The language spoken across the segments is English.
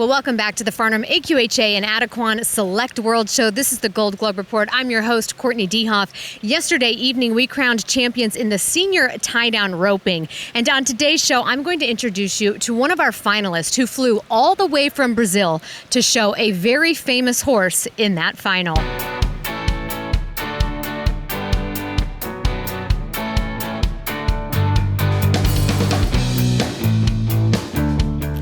Well, welcome back to the Farnham AQHA and Adequan Select World Show. This is the Gold Globe Report. I'm your host, Courtney Dehoff. Yesterday evening, we crowned champions in the senior tie-down roping. And on today's show, I'm going to introduce you to one of our finalists who flew all the way from Brazil to show a very famous horse in that final.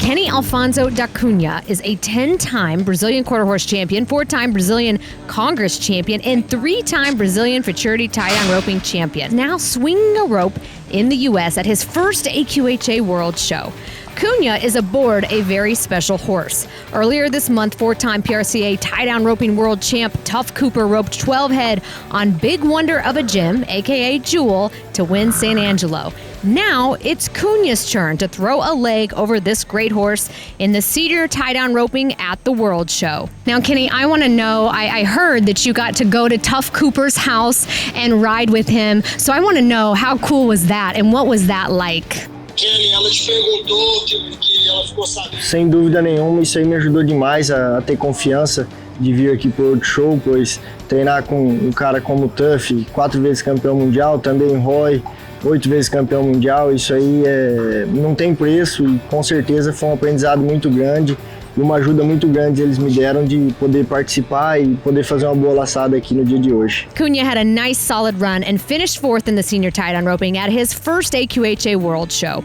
Kenny Alfonso da Cunha is a 10-time Brazilian quarter horse champion, 4-time Brazilian Congress champion, and 3-time Brazilian futurity tie-down roping champion. Now swinging a rope in the U.S. at his first AQHA World Show. Cunha is aboard a very special horse. Earlier this month, 4-time PRCA tie-down roping world champ Tough Cooper roped 12 head on Big Wonder of a Gym, aka Jewel, to win San Angelo. Now it's Cunha's turn to throw a leg over this great horse in the senior tie-down roping at the World Show. Now, Kenny, I want to know, I heard that you got to go to Tough Cooper's house and ride with him. So I want to know, how cool was that and what was that like? Sem dúvida nenhuma, isso aí me ajudou demais a ter confiança de vir aqui pro World Show, pois treinar com um cara como o Tuff, 4 vezes campeão mundial, também Roy, 8 vezes campeão mundial, isso aí não tem preço e com certeza foi um aprendizado muito grande e uma ajuda muito grande eles me deram de poder participar e poder fazer uma boa laçada aqui no dia de hoje. Cunha had a nice solid run and finished 4th in the senior tie-down roping at his first AQHA World Show.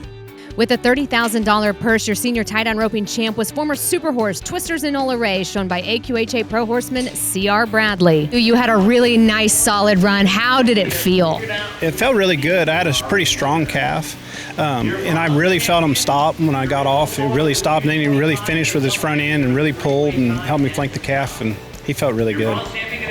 With a $30,000 purse, your senior tie-down roping champ was former Superhorse Twisters Enola Ray, shown by AQHA Pro Horseman C.R. Bradley. You had a really nice solid run. How did it feel? It felt really good. I had a pretty strong calf, and I really felt him stop when I got off. It really stopped, and then he really finished with his front end and really pulled and helped me flank the calf, and he felt really good.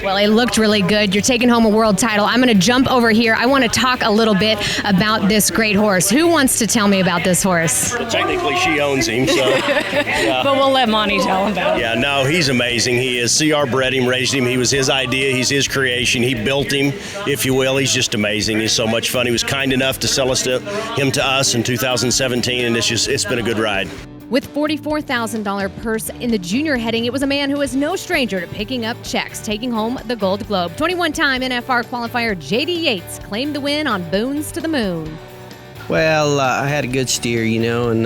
Well, it looked really good. You're taking home a world title. I'm going to jump over here. I want to talk a little bit about this great horse. Who wants to tell me about this horse? Well, technically, she owns him, so. Yeah. But we'll let Monty tell him about it. Yeah, no, he's amazing. He is. CR bred him, raised him. He was his idea. He's his creation. He built him, if you will. He's just amazing. He's so much fun. He was kind enough to sell him to us in 2017, and it's been a good ride. With $44,000 purse in the junior heading, it was a man who is no stranger to picking up checks, taking home the Gold Globe. 21-time NFR qualifier J.D. Yates claimed the win on Boons to the Moon. Well, I had a good steer, and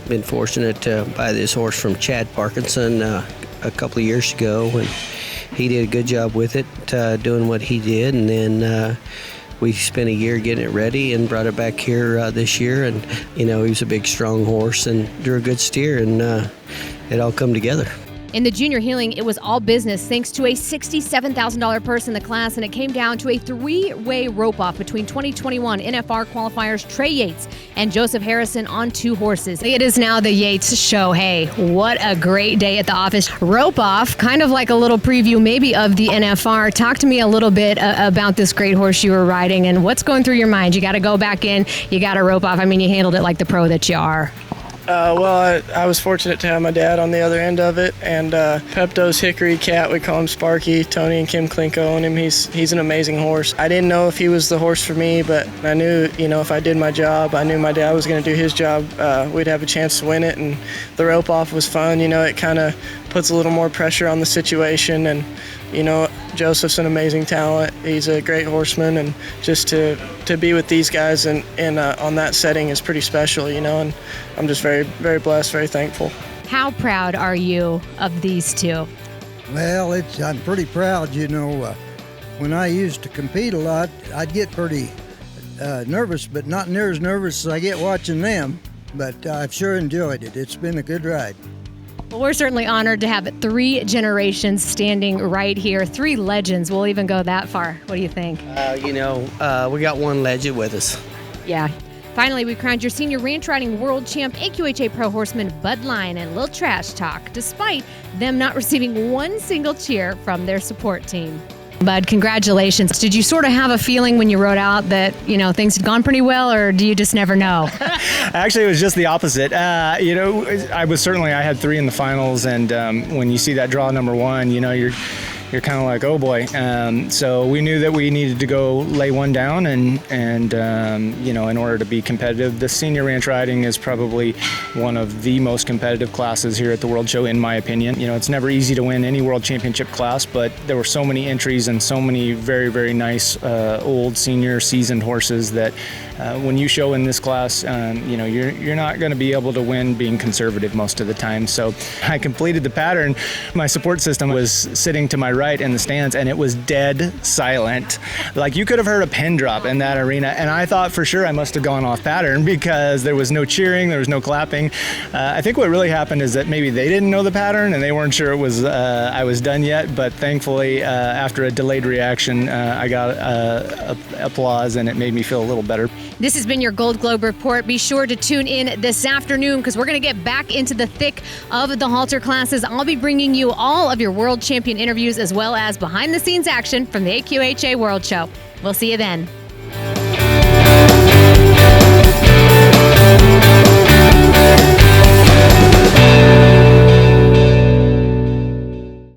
been fortunate to buy this horse from Chad Parkinson a couple of years ago, and he did a good job with it, doing what he did, and then we spent a year getting it ready and brought it back here this year, and he was a big, strong horse and drew a good steer, and it all come together. In the junior healing, it was all business thanks to a $67,000 purse in the class, and it came down to a 3-way rope-off between 2021 NFR qualifiers Trey Yates and Joseph Harrison on 2 horses. It is now the Yates show. Hey, what a great day at the office. Rope-off, kind of like a little preview maybe of the NFR. Talk to me a little bit about this great horse you were riding and what's going through your mind. You got to go back in, you got to rope off. I mean, you handled it like the pro that you are. Well, I was fortunate to have my dad on the other end of it, and Pepto's Hickory Cat, we call him Sparky. Tony and Kim Klinko own him. He's an amazing horse. I didn't know if he was the horse for me, but I knew, if I did my job, I knew my dad was going to do his job. We'd have a chance to win it, and the rope off was fun. It kind of puts a little more pressure on the situation, and Joseph's an amazing talent. He's a great horseman, and just to be with these guys and on that setting is pretty special, and I'm just very, very blessed, very thankful. How proud are you of these two? Well, I'm pretty proud, when I used to compete a lot, I'd get pretty nervous, but not near as nervous as I get watching them, but I've sure enjoyed it. It's been a good ride. Well, we're certainly honored to have 3 generations standing right here. 3 legends. We'll even go that far. What do you think? We got one legend with us. Yeah. Finally, we crowned your senior ranch riding world champ AQHA Pro Horseman Bud Lyon and Lil Trash Talk, despite them not receiving one single cheer from their support team. Bud, congratulations. Did you sort of have a feeling when you wrote out that, things had gone pretty well, or do you just never know? Actually, it was just the opposite. I had 3 in the finals, and when you see that draw number 1, you're kind of like, oh boy. So we knew that we needed to go lay one down, and in order to be competitive. The senior ranch riding is probably one of the most competitive classes here at the World Show, in my opinion. It's never easy to win any World Championship class, but there were so many entries and so many very, very nice old senior seasoned horses that when you show in this class, you're not going to be able to win being conservative most of the time. So I completed the pattern. My support system was sitting to my right in the stands, and it was dead silent. Like, you could have heard a pin drop in that arena, and I thought for sure I must have gone off pattern because there was no cheering, there was no clapping. I think what really happened is that maybe they didn't know the pattern and they weren't sure it was I was done yet, but thankfully after a delayed reaction, I got applause, and it made me feel a little better. This has been your Gold Globe Report. Be sure to tune in this afternoon because we're going to get back into the thick of the halter classes. I'll be bringing you all of your world champion interviews as well as behind-the-scenes action from the AQHA World Show. We'll see you then.